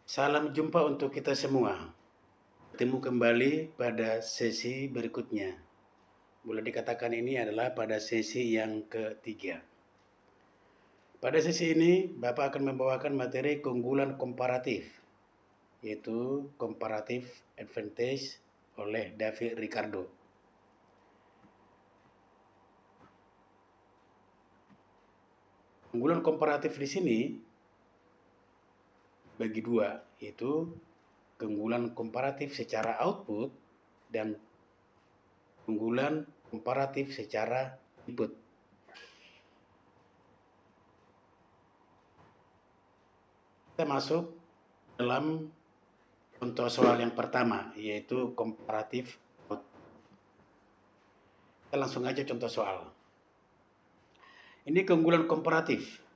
Salam jumpa untuk kita semua. Bertemu kembali pada sesi berikutnya. Boleh dikatakan ini adalah pada sesi yang ketiga. Pada sesi ini, Bapak akan membawakan materi keunggulan komparatif, yaitu comparative advantage oleh David Ricardo. Keunggulan komparatif di sini bagi dua, yaitu keunggulan komparatif secara output dan keunggulan komparatif secara input. Kita masuk dalam contoh soal yang pertama, yaitu komparatif output. Kita langsung aja contoh soal. Ini keunggulan komparatif.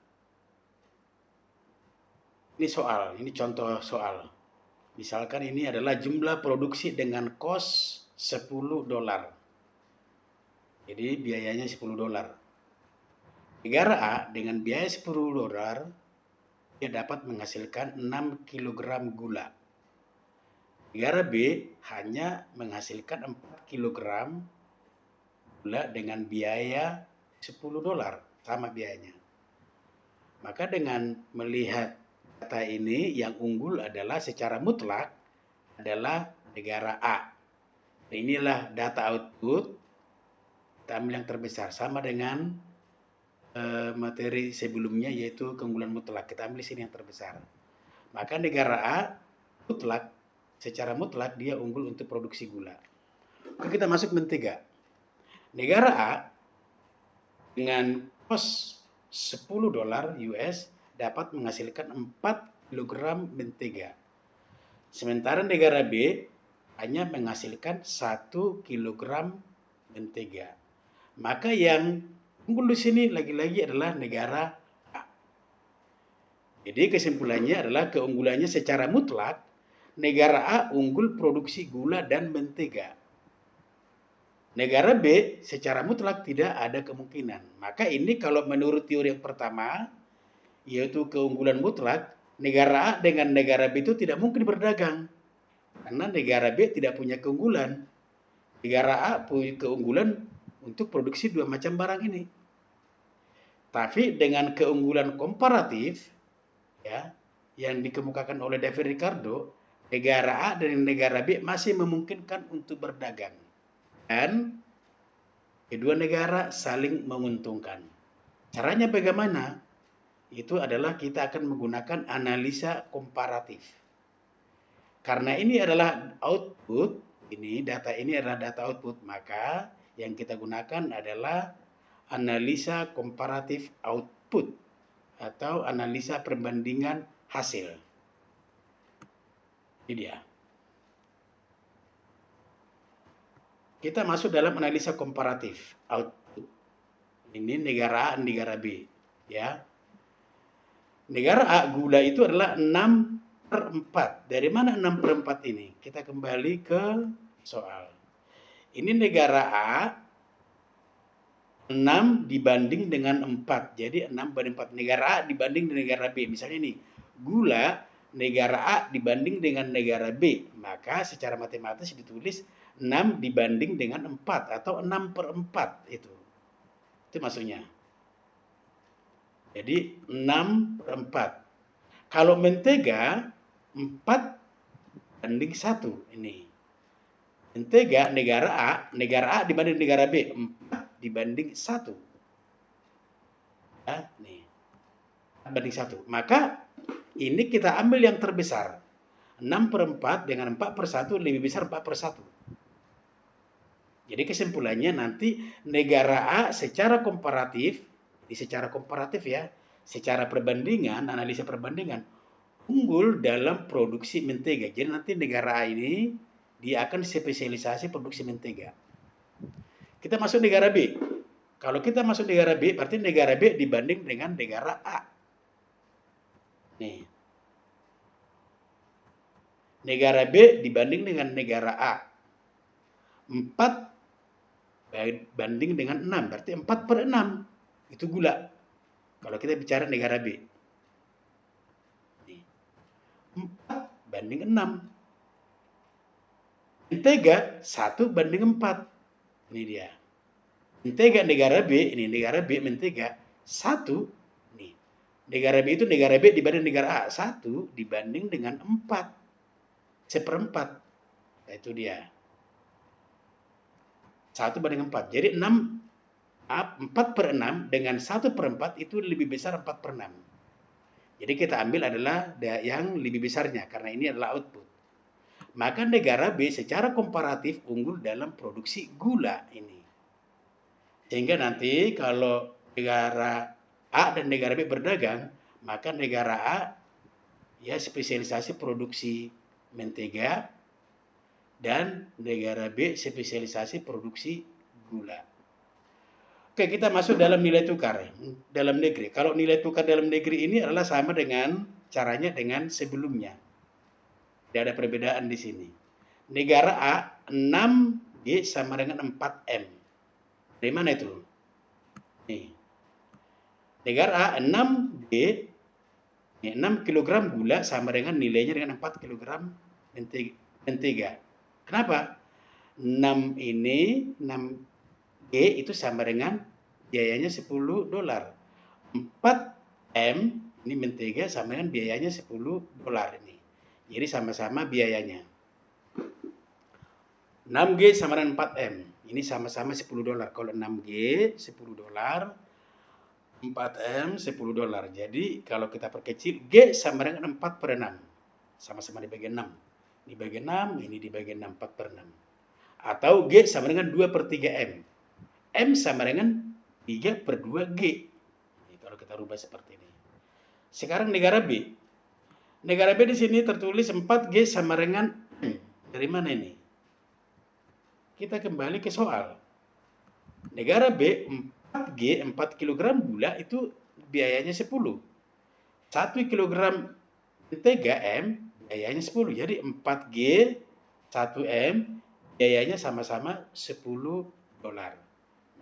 Ini soal, ini contoh soal. Misalkan ini adalah jumlah produksi dengan kos $10. Jadi biayanya $10. Negara A dengan biaya $10, dia dapat menghasilkan 6 kg gula. Negara B hanya menghasilkan 4 kg gula dengan biaya $10, sama biayanya. Maka dengan melihat data ini, yang unggul adalah secara mutlak adalah negara A. Inilah data output, kita ambil yang terbesar, sama dengan materi sebelumnya yaitu keunggulan mutlak. Kita ambil sini yang terbesar. Maka negara A mutlak, secara mutlak dia unggul untuk produksi gula. Oke, kita masuk mentega. Negara A dengan kos $10 US dapat menghasilkan 4 kg mentega. Sementara negara B hanya menghasilkan 1 kg mentega. Maka yang unggul di sini lagi-lagi adalah negara A. Jadi kesimpulannya adalah keunggulannya secara mutlak negara A unggul produksi gula dan mentega. Negara B secara mutlak tidak ada kemungkinan. Maka ini kalau menurut teori yang pertama, yaitu keunggulan mutlak, negara A dengan negara B itu tidak mungkin berdagang. Karena negara B tidak punya keunggulan. Negara A punya keunggulan untuk produksi dua macam barang ini. Tapi dengan keunggulan komparatif, ya, yang dikemukakan oleh David Ricardo, negara A dan negara B masih memungkinkan untuk berdagang. Dan kedua negara saling menguntungkan. Caranya bagaimana? Itu adalah kita akan menggunakan analisa komparatif. Karena ini adalah output, data ini adalah data output, maka yang kita gunakan adalah analisa komparatif output atau analisa perbandingan hasil. Ini dia. Kita masuk dalam analisa komparatif output. Ini negara A, negara B, ya. Negara A gula itu adalah 6/4. Dari mana 6/4 ini? Kita kembali ke soal. Ini negara A 6 dibanding dengan 4. Jadi 6/4. Negara A dibanding dengan negara B. Misalnya nih, gula negara A dibanding dengan negara B. Maka secara matematis ditulis 6 dibanding dengan 4 atau 6/4 itu. Itu maksudnya. Jadi 6/4. Kalau mentega 4/1 ini. Mentega negara A dibanding negara B 4/1. Ya, nih. 4/1. Maka ini kita ambil yang terbesar. 6/4 dengan 4/1 lebih besar 4/1. Jadi kesimpulannya nanti negara A secara komparatif ya, secara perbandingan, analisa perbandingan, unggul dalam produksi mentega. Jadi nanti negara A ini dia akan spesialisasi produksi mentega. Kita masuk negara B. Kalau kita masuk negara B, berarti negara B dibanding dengan negara A. Nih. Negara B dibanding dengan negara A. 4 banding dengan 6, berarti 4/6. Itu gula. Kalau kita bicara negara B. 4 banding 6. Mentega 1:4. Ini dia. Mentega negara B, ini negara B mentega 1. Nih. Negara B itu negara B dibanding negara A. 1 dibanding dengan 4. 1/4. Nah, itu dia. 1/4. Jadi 4/6 dengan 1/4 itu lebih besar 4/6. Jadi kita ambil adalah yang lebih besarnya karena ini adalah output. Maka negara B secara komparatif unggul dalam produksi gula ini. Sehingga nanti kalau negara A dan negara B berdagang, maka negara A ya spesialisasi produksi mentega dan negara B spesialisasi produksi gula. Oke, kita masuk dalam nilai tukar dalam negeri. Kalau nilai tukar dalam negeri ini adalah sama dengan caranya dengan sebelumnya. Tidak ada perbedaan di sini. Negara A 6G sama dengan 4M. Dari mana itu? Nih. Negara A 6G 6 kg gula sama dengan nilainya dengan 4 kg mentega. Kenapa? 6 ini 6G itu sama dengan biayanya $10. 4M ini mentega sama dengan biayanya $10 ini. Jadi sama-sama biayanya. 6G sama dengan 4M. Ini sama-sama $10. Kalau 6G $10, 4M $10. Jadi kalau kita perkecil, G sama dengan 4/6. Sama-sama di bagian 6. Di bagian 6, ini di bagian 6, 4/6. Atau G sama dengan 2/3M. M sama dengan 3/2G. Ini kalau kita rubah seperti ini. Sekarang negara B. Negara B di sini tertulis 4G sama dengan dari mana ini? Kita kembali ke soal. Negara B 4G 4 kg gula itu biayanya 10. 1 kg mentega M biayanya 10. Jadi 4G 1M biayanya sama-sama $10.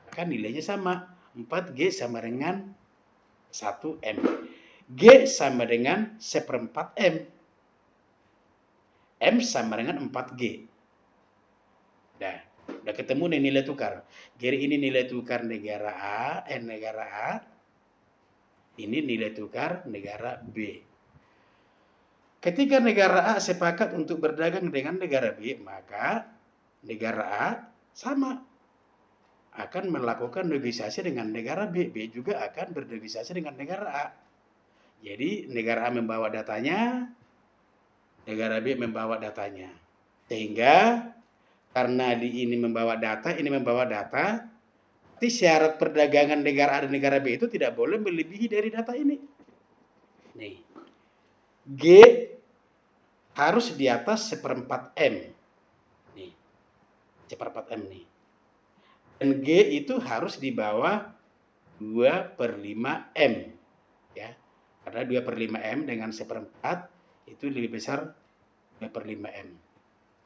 Maka nilainya sama. 4G sama dengan 1M. G sama dengan 1/4M. M sama dengan 4G. Udah ketemu nih nilai tukar. Jadi ini nilai tukar negara A, negara A. Ini nilai tukar negara B. Ketika negara A sepakat untuk berdagang dengan negara B, maka negara A sama akan melakukan negosiasi dengan negara B. B juga akan bernegosiasi dengan negara A. Jadi negara A membawa datanya, negara B membawa datanya. Sehingga karena ini membawa data, berarti syarat perdagangan negara A dan negara B itu tidak boleh melebihi dari data ini. Nih, G harus di atas 1/4M. Nih, 1/4M nih. Dan G itu harus di bawah 2/5M. Ya. Karena 2/5M dengan 1/4 itu lebih besar 2/5M.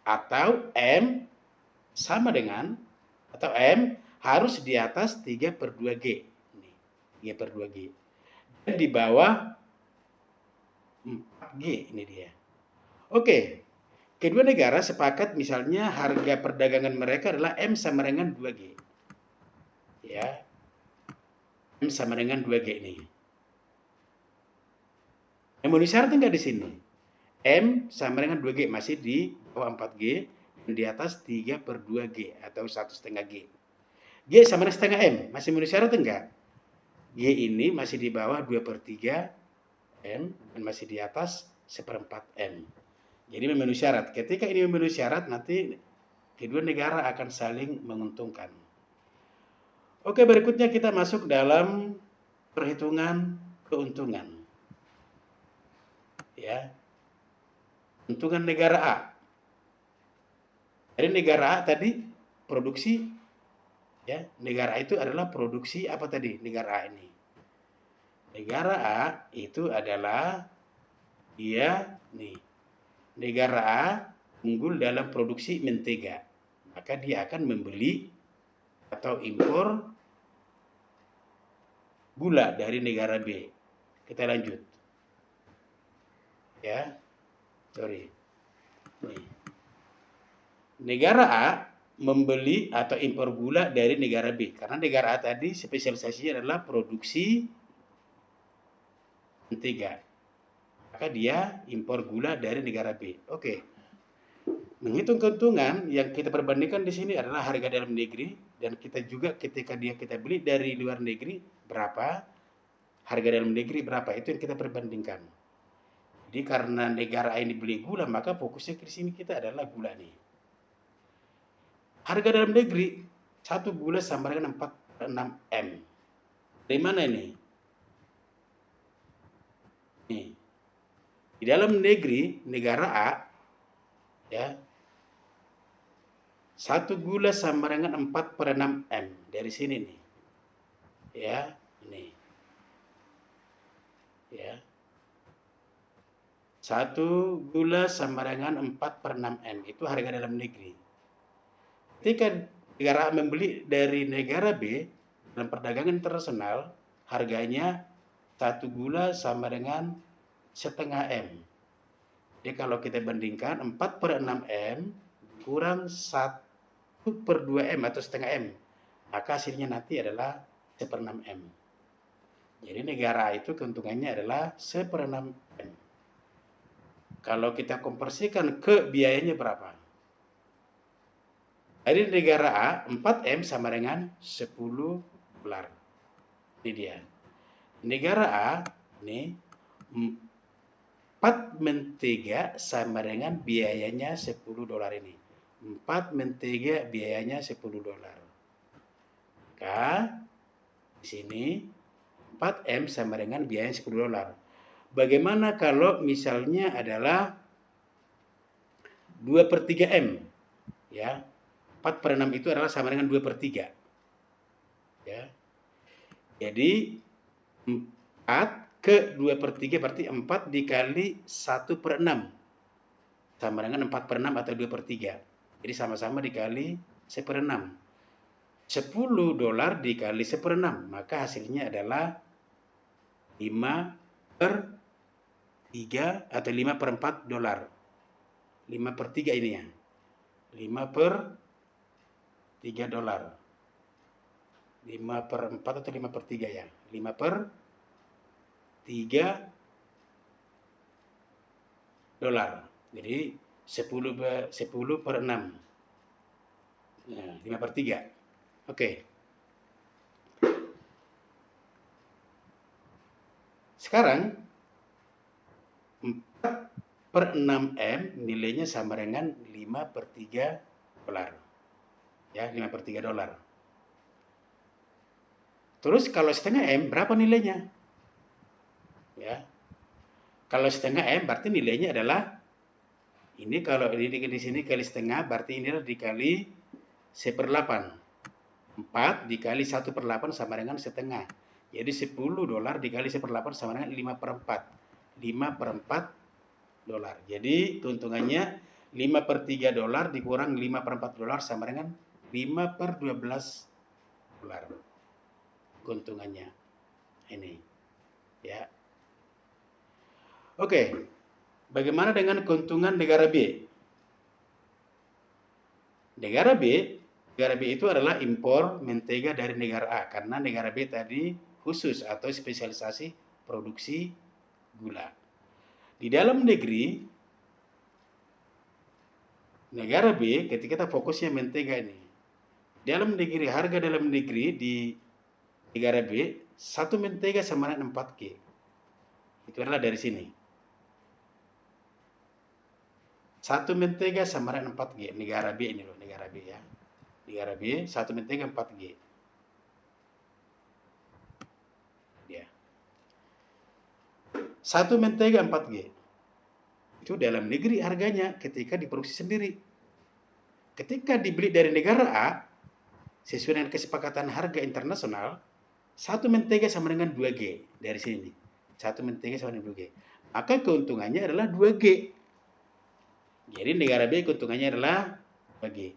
Atau M sama dengan, atau M harus di atas 3/2G. Ini, 3/2G. Dan di bawah 4G, ini dia. Oke, kedua negara sepakat misalnya harga perdagangan mereka adalah M sama dengan 2G. Ya, M sama dengan 2G ini. Memenuhi syarat enggak di sini? M sama dengan 2G, masih di bawah 4G, dan di atas 3/2G atau 1,5G. G sama dengan setengah M, masih memenuhi syarat enggak? G ini masih di bawah 2/3M dan masih di atas 1/4M. Jadi memenuhi syarat. Ketika ini memenuhi syarat, nanti kedua negara akan saling menguntungkan. Oke, berikutnya kita masuk dalam perhitungan keuntungan. Ya, keuntungan negara A. Jadi negara A tadi produksi, ya, negara A itu adalah produksi apa tadi? Negara A ini. Negara A itu adalah dia nih. Negara A unggul dalam produksi mentega. Maka dia akan membeli atau impor gula dari negara B. Kita lanjut. Ya. Sorry. Nih. Negara A membeli atau impor gula dari negara B. Karena negara A tadi spesialisasinya adalah produksi mentega. Maka dia impor gula dari negara B. Oke. Menghitung keuntungan yang kita perbandingkan di sini adalah harga dalam negeri dan kita juga ketika kita beli dari luar negeri berapa, harga dalam negeri berapa, itu yang kita perbandingkan. Jadi karena negara ini beli gula, maka fokusnya di sini kita adalah gula nih. Harga dalam negeri, satu gula sama dengan 4,6 M. Dari mana ini? Nih. Di dalam negeri, negara A, ya, satu gula sama dengan 4,6 M. Dari sini nih. Ya, ini. Ya. Satu gula sama dengan 4,6 M. Itu harga dalam negeri. Ketika negara A membeli dari negara B, dalam perdagangan internasional, harganya satu gula sama dengan setengah M. Jadi kalau kita bandingkan 4/6 M kurang 1/2 M atau setengah M, maka hasilnya nanti adalah 1/6 M. Jadi negara itu keuntungannya adalah 1/6 M. Kalau kita konversikan ke biayanya berapa? Dari negara A, 4 M sama dengan 10 dolar. Ini dia. Negara A, ini 4 mentega sama dengan biayanya 10 dolar ini. 4 mentega biayanya 10 dolar. Maka di sini 4 M sama dengan biaya 10 dolar. Bagaimana kalau misalnya adalah 2/3 M? Ya. 4/6 itu adalah sama dengan 2/3. Ya. Jadi 4 ke 2/3 berarti 4 dikali 1/6. Sama dengan 4/6 atau 2/3. Jadi sama-sama dikali 1/6. 10 dolar dikali 1/6. Maka hasilnya adalah 5/3 atau 5/4 dolar. 5/3 ini ya. 5/3 dolar. 5/4 atau 5/3 ya. 5/3 dolar. Jadi 10/6. Nah, 5/3. Oke. Sekarang 4/6 M nilainya sama dengan 5/3 dolar. Ya, 5/3 dolar. Terus kalau setengah M berapa nilainya? Ya. Kalau setengah M berarti nilainya adalah ini, kalau ini di sini kali setengah berarti ini adalah dikali 1/8. 4 dikali 1/8 sama dengan setengah. Jadi 10 dolar dikali 1/8 sama dengan 5/4. 5/4 dolar. Jadi keuntungannya 5/3 dolar dikurang 5/4 dolar sama dengan 5/12 dolar. Keuntungannya. Ini. Ya. Oke. Bagaimana dengan keuntungan negara B? Negara B itu adalah impor mentega dari negara A, karena negara B tadi khusus atau spesialisasi produksi gula. Di dalam negeri, negara B, ketika kita fokusnya mentega ini, dalam negeri, harga dalam negeri di negara B, satu mentega sama dengan 4 G. Itu adalah dari sini. Satu mentega sama dengan 4 G. Negara B ini loh, negara B ya. Negara B, satu mentega 4 G. Ya. Satu mentega 4 G. Itu dalam negeri harganya ketika diproduksi sendiri. Ketika dibeli dari negara A, sesuai dengan kesepakatan harga internasional, satu mentega sama dengan 2G dari sini. Satu mentega sama dengan 2G. Maka keuntungannya adalah 2G. Jadi negara B keuntungannya adalah 2G.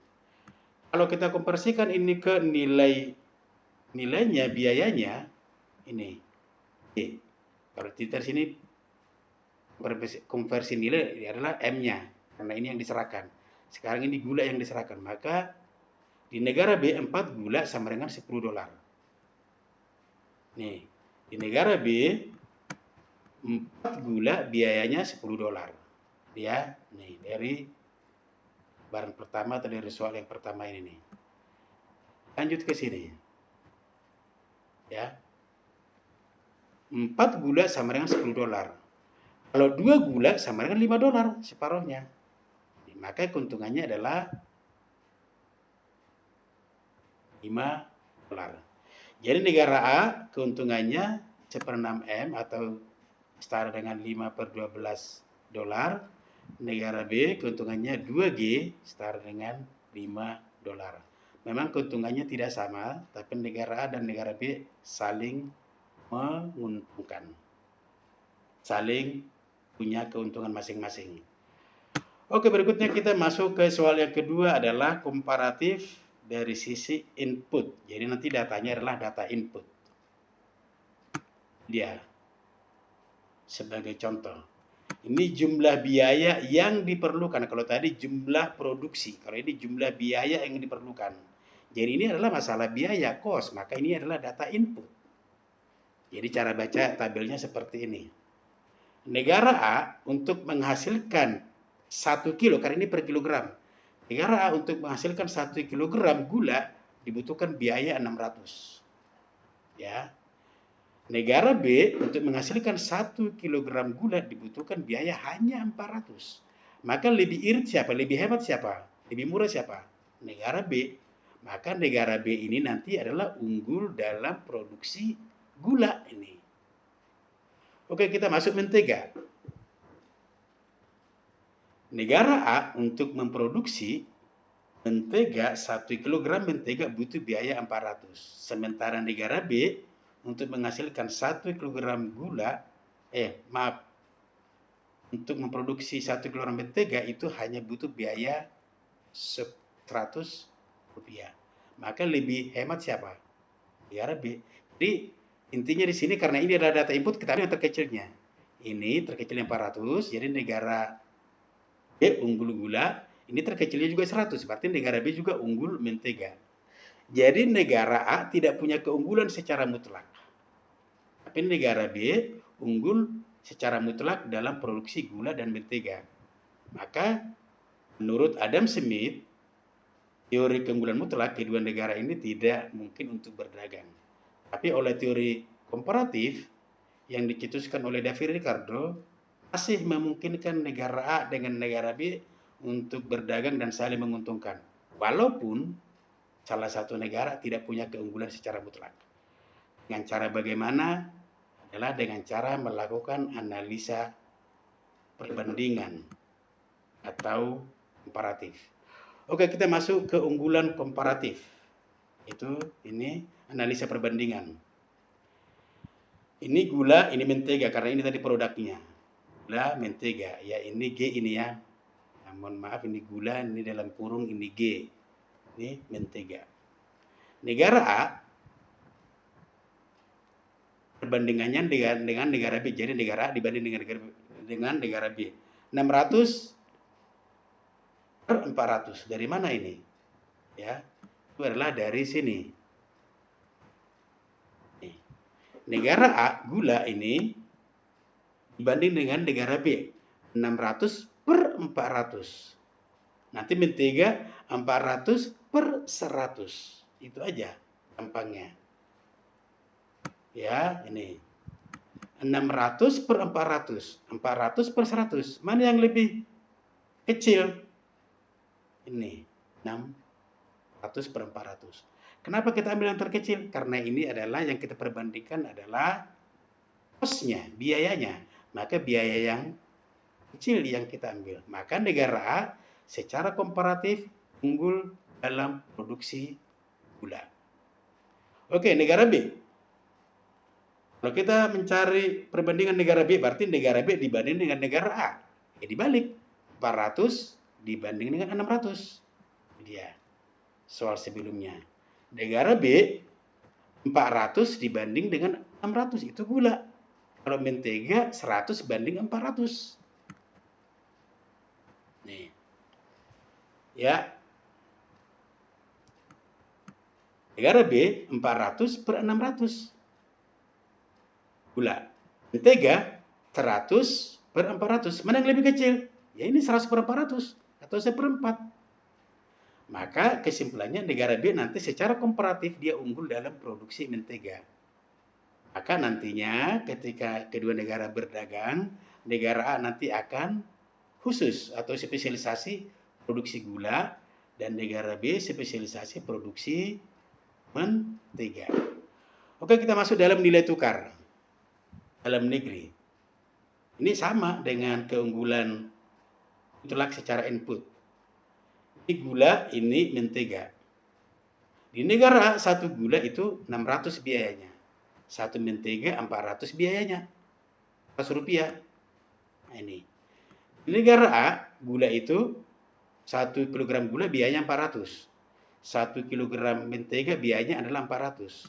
Kalau kita konversikan ini ke nilainya, biayanya, ini. Kalau di sini konversi nilai adalah M-nya. karena ini yang diserahkan. Sekarang ini gula yang diserahkan, maka di negara B 4 gula sama dengan $10. Nih, di negara B 4 gula biayanya $10. Ya, nih dari barang pertama atau dari soal yang pertama ini nih. Lanjut ke sini. Ya. 4 gula sama dengan $10. Kalau 2 gula sama dengan $5 separuhnya. Maka keuntungannya adalah $5. Jadi negara A keuntungannya 1/6M atau setara dengan 5/12 dolar. Negara B keuntungannya 2G setara dengan $5. Memang keuntungannya tidak sama, tapi negara A dan negara B saling menguntungkan. Saling punya keuntungan masing-masing. Oke, berikutnya kita masuk ke soal yang kedua adalah komparatif dari sisi input. Jadi nanti datanya adalah data input. Dia sebagai contoh. Ini jumlah biaya yang diperlukan. Kalau tadi jumlah produksi, kalau ini jumlah biaya yang diperlukan. Jadi ini adalah masalah biaya, cost. Maka ini adalah data input. Jadi cara baca tabelnya seperti ini. Negara A untuk menghasilkan 1 kilo, karena ini per kilogram. Negara A untuk menghasilkan 1 kilogram gula dibutuhkan biaya 600. Ya. Negara B untuk menghasilkan 1 kilogram gula dibutuhkan biaya hanya 400. Maka lebih irit siapa? Lebih hemat siapa? Lebih murah siapa? Negara B. Maka negara B ini nanti adalah unggul dalam produksi gula ini. Oke, kita masuk mentega. Negara A untuk memproduksi mentega 1 kg mentega butuh biaya 400. Sementara negara B untuk menghasilkan 1 kg gula, untuk memproduksi 1 kg mentega itu hanya butuh biaya 100 rupiah. Maka lebih hemat siapa? Negara B. Jadi intinya di sini karena ini adalah data input, kita ambil yang terkecilnya. Ini terkecil 400, jadi negara B unggul gula, ini terkecilnya juga 100, berarti negara B juga unggul mentega. Jadi negara A tidak punya keunggulan secara mutlak. Tapi negara B unggul secara mutlak dalam produksi gula dan mentega. Maka menurut Adam Smith, teori keunggulan mutlak kedua negara ini tidak mungkin untuk berdagang. Tapi oleh teori komparatif yang dicetuskan oleh David Ricardo, masih memungkinkan negara A dengan negara B untuk berdagang dan saling menguntungkan. Walaupun salah satu negara tidak punya keunggulan secara mutlak. Dengan cara bagaimana? Adalah dengan cara melakukan analisa perbandingan atau komparatif. Oke, kita masuk ke unggulan komparatif. Itu ini analisa perbandingan. Ini gula, ini mentega karena ini tadi produknya. Gula, mentega. Ya, ini G ini ya. Nah, mohon maaf, ini gula, ini dalam kurung, ini G. Ini mentega. Negara A perbandingannya dengan negara B. Jadi negara A dibanding dengan negara B. 600 per 400. Dari mana ini? Ya, itu adalah dari sini. Nih. Negara A gula ini dibanding dengan negara B 600 per 400. Nanti mentega 400 per 100. Itu aja gampangnya. Ya, ini 600 per 400. 400 per 100. Mana yang lebih kecil? Ini 600 per 400. Kenapa kita ambil yang terkecil? Karena ini adalah yang kita perbandingkan adalah cost-nya, biayanya. Maka biaya yang kecil yang kita ambil. Maka negara A secara komparatif unggul dalam produksi gula. Oke, negara B. Kalau kita mencari perbandingan negara B, berarti negara B dibanding dengan negara A. Ya dibalik. 400 dibanding dengan 600. Dia soal sebelumnya. Negara B 400 dibanding dengan 600. Itu gula. Kalau mentega 100 banding 400. Nih. Ya, negara B 400 per 600 gula. Mentega 100 per 400. Mana yang lebih kecil? Ya ini 100 per 400 atau seperempat. Maka kesimpulannya negara B nanti secara komparatif dia unggul dalam produksi mentega. Maka nantinya ketika kedua negara berdagang, negara A nanti akan khusus atau spesialisasi produksi gula dan negara B spesialisasi produksi mentega. Oke, kita masuk dalam nilai tukar dalam negeri. Ini sama dengan keunggulan mutlak secara input. Ini gula, ini mentega. Di negara A, satu gula itu 600 biayanya. Satu mentega 400 biayanya. 100 rupiah. Nah ini. Di negara A, gula itu 1 kilogram gula biayanya 400. 1 kilogram mentega biayanya adalah 400.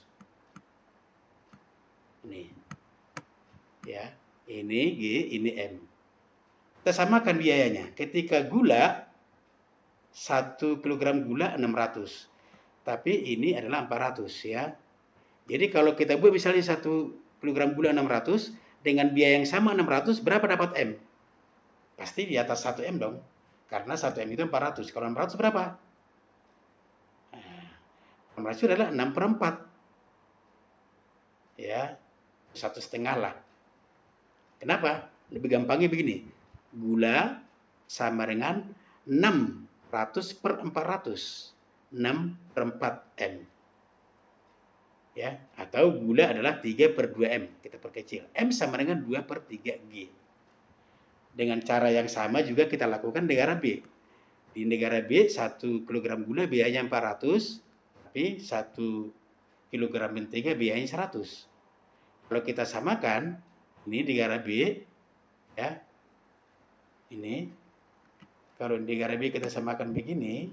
Ini. Ya, ini G, ini M. Kita samakan biayanya. Ketika gula 1 kilogram gula 600. Tapi ini adalah 400 ya. Jadi kalau kita buat misalnya 1 kilogram gula 600 dengan biaya yang sama 600, berapa dapat M? Pasti di atas 1 M dong. Karena 1 M itu 400. Kalau 600 berapa? Nah, 600 itu adalah 6 per 4. Ya, 1,5 lah. Kenapa? Lebih gampangnya begini. Gula sama dengan 600 per 400. 6 per 4 M. Ya, atau gula adalah 3 per 2 M. Kita perkecil. M sama dengan 2 per 3 G. Dengan cara yang sama juga kita lakukan negara B. Di negara B, 1 kilogram gula biayanya 400, tapi 1 kilogram mentega biayanya 100. Kalau kita samakan, ini negara B, ya, ini, kalau negara B kita samakan begini,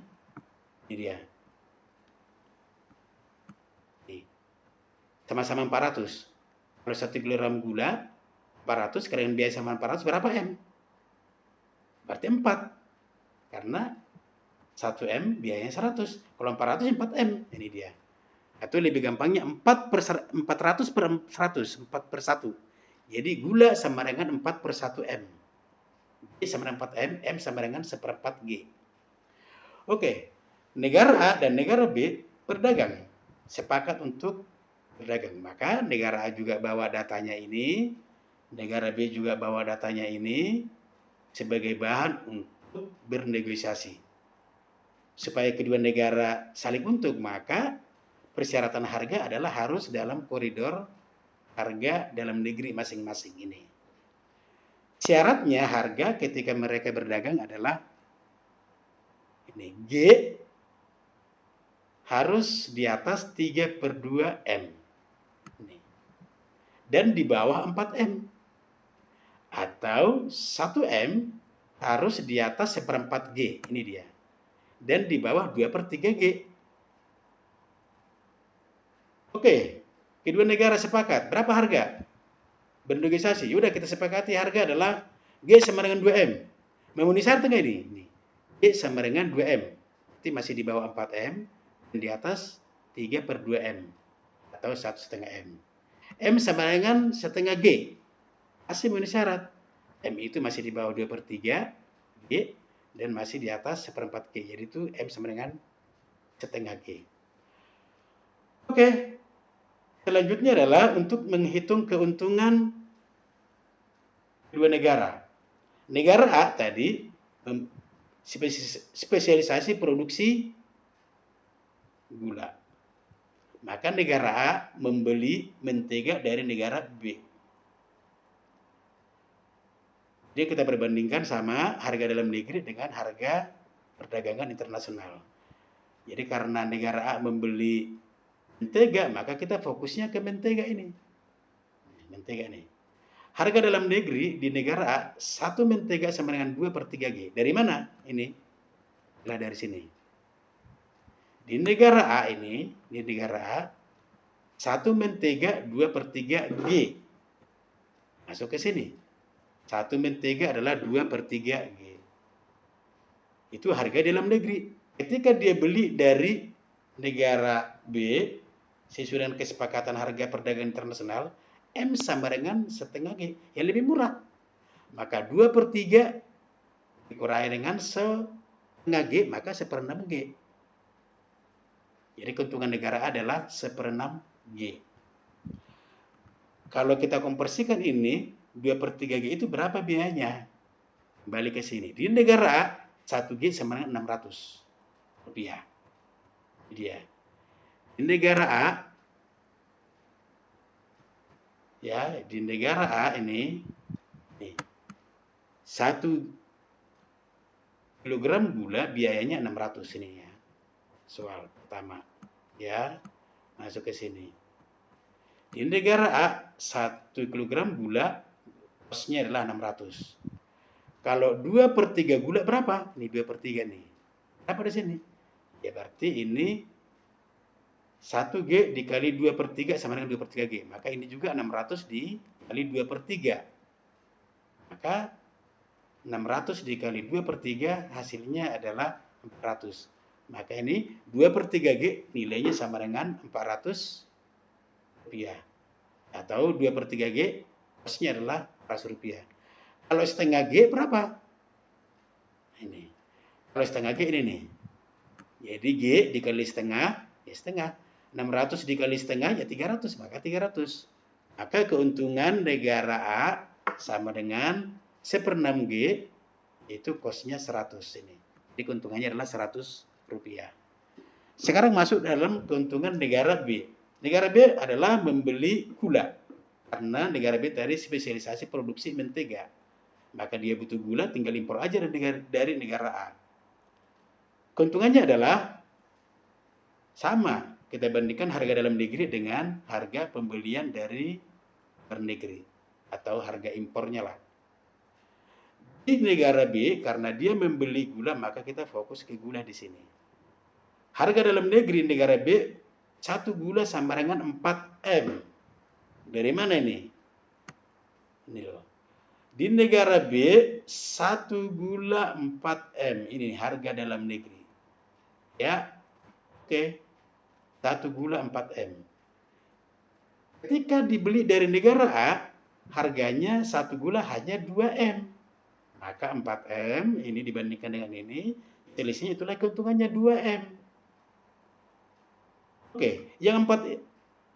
ini dia. Sama-sama 400. Kalau 1 kilogram gula, 400, kalian biaya sama 400, berapa M? Berarti 4. Karena 1 M biayanya 100. Kalau 400, 4 M. Ini dia. Atau lebih gampangnya 400 per 100. 4 per 1. Jadi gula sama dengan 4 per 1 M. G sama dengan 4 M, M sama dengan seperempat G. Oke. Negara A dan negara B berdagang. Sepakat untuk berdagang. Maka negara A juga bawa datanya ini, negara B juga bawa datanya ini sebagai bahan untuk bernegosiasi. Supaya kedua negara saling untung, maka persyaratan harga adalah harus dalam koridor harga dalam negeri masing-masing ini. Syaratnya harga ketika mereka berdagang adalah ini, G harus di atas 3 per 2 M. Dan di bawah 4 M. Atau 1 M harus di atas seperempat G. Ini dia. Dan di bawah 2 per 3 G. Oke. Kedua negara sepakat. Berapa harga? Bernegosiasi. Yaudah kita sepakati harga adalah G sama dengan 2 M. Memenuhi syarat nggak ini? G sama dengan 2 M. Berarti masih di bawah 4 M. Dan di atas 3 per 2 M. Atau 1,5 M. M sama dengan setengah G. Masih memenuhi syarat. M itu masih di bawah 2 per 3 G. Dan masih di atas seperempat G. Jadi itu M sama dengan setengah G. Oke. Selanjutnya adalah untuk menghitung keuntungan kedua negara. Negara A tadi spesialisasi produksi gula. Maka negara A membeli mentega dari negara B. Jadi kita perbandingkan sama harga dalam negeri dengan harga perdagangan internasional. Jadi karena negara A membeli mentega, maka kita fokusnya ke mentega ini. Mentega ini. Harga dalam negeri di negara A, 1 mentega sama dengan 2 per 3 G. Dari mana ini? Nah, dari sini. Di negara A ini, di negara A, 1 mentega 2 per 3 G. Masuk ke sini. 1 mentega adalah 2 per 3 G. G. itu harga dalam negeri. Ketika dia beli dari negara B, sesuai dengan kesepakatan harga perdagangan internasional, M sama dengan setengah G, yang lebih murah. Maka 2/3 dikurangi dengan setengah G, maka 1/6 G. Jadi keuntungan negara adalah 1/6 G. Kalau kita konversikan ini, 2/3 G itu berapa biayanya? Kembali ke sini. Di negara A, 1 G sama dengan 600 rupiah. Dia. Di negara A, ya, di negara A ini, nih, 1 kilogram gula biayanya 600 ini ya. Soal pertama. Ya, masuk ke sini. Di negara A, 1 kilogram gula kosnya adalah 600. Kalau 2/3 gula berapa? Ini 2/3 nih. Berapa di sini? Ya berarti ini 1 G dikali 2/3 sama dengan 2/3 G. Maka ini juga 600 dikali 2/3. Maka 600 dikali 2/3 hasilnya adalah 400. Maka ini 2/3 G nilainya sama dengan 400 rupiah. Atau 2/3 G kosnya adalah 400 rupiah. Kalau setengah G berapa? Ini. Kalau setengah G ini nih. Jadi G dikali setengah, ya setengah. 600 dikali setengah, ya 300. Maka 300. Maka keuntungan negara A sama dengan 1/6 G, itu kosnya 100 ini. Jadi keuntungannya adalah 100 rupiah. Sekarang masuk dalam keuntungan negara B. Negara B adalah membeli gula. Karena negara B tadi spesialisasi produksi mentega. Maka dia butuh gula, tinggal impor aja dari negara A. Keuntungannya adalah sama. Kita bandingkan harga dalam negeri dengan harga pembelian dari luar negeri. Atau harga impornya lah. Di negara B, karena dia membeli gula, maka kita fokus ke gula di sini. Harga dalam negeri negara B, 1 gula sama dengan 4 M. Dari mana ini? Ini loh. Di negara B, 1 gula 4 M. Ini harga dalam negeri. Ya, oke. 1 gula 4 M. Ketika dibeli dari negara A, harganya 1 gula hanya 2 M. Maka 4 M ini dibandingkan dengan ini, selisihnya itulah keuntungannya 2 M. Oke, yang 4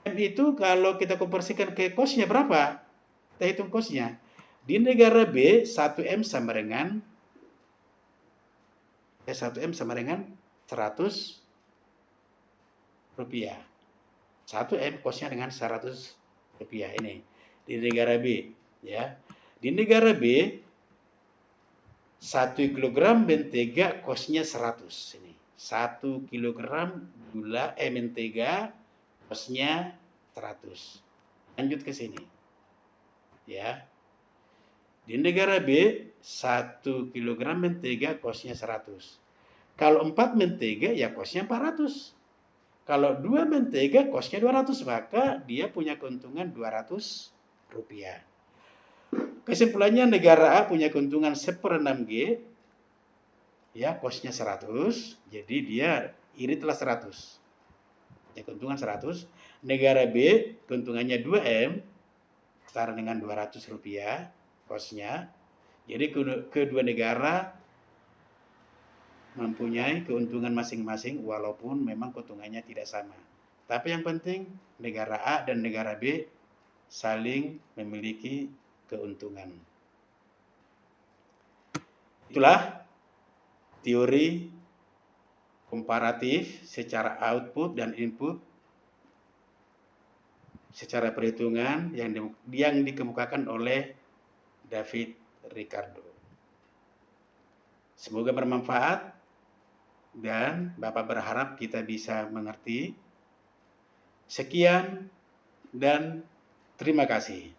M itu kalau kita konversikan ke kosnya berapa? Kita hitung kosnya. Di negara B, 1 M sama dengan 100 rupiah. 1 M kosnya dengan 100 rupiah ini. Di negara B. Ya. Di negara B, 1 kilogram mentega kosnya 100. Ini. 1 kilogram mentega kosnya 100. Lanjut ke sini. Ya. Di negara B, 1 kilogram mentega kosnya 100. Kalau 4 mentega, ya kosnya 400. Kalau 2 mentega, kosnya 200. Maka dia punya keuntungan 200 rupiah. Kesimpulannya, negara A punya keuntungan 1/6 G. Ya, kosnya 100. Jadi dia iritlah 100. Ya, keuntungan 100. Negara B, keuntungannya 2 M. Setara dengan 200 rupiah. Kosnya. Jadi kedua negara mempunyai keuntungan masing-masing walaupun memang keuntungannya tidak sama. Tapi yang penting negara A dan negara B saling memiliki keuntungan. Itulah teori komparatif secara output dan input secara perhitungan yang dikemukakan oleh David Ricardo. Semoga bermanfaat dan Bapak berharap kita bisa mengerti. Sekian dan terima kasih.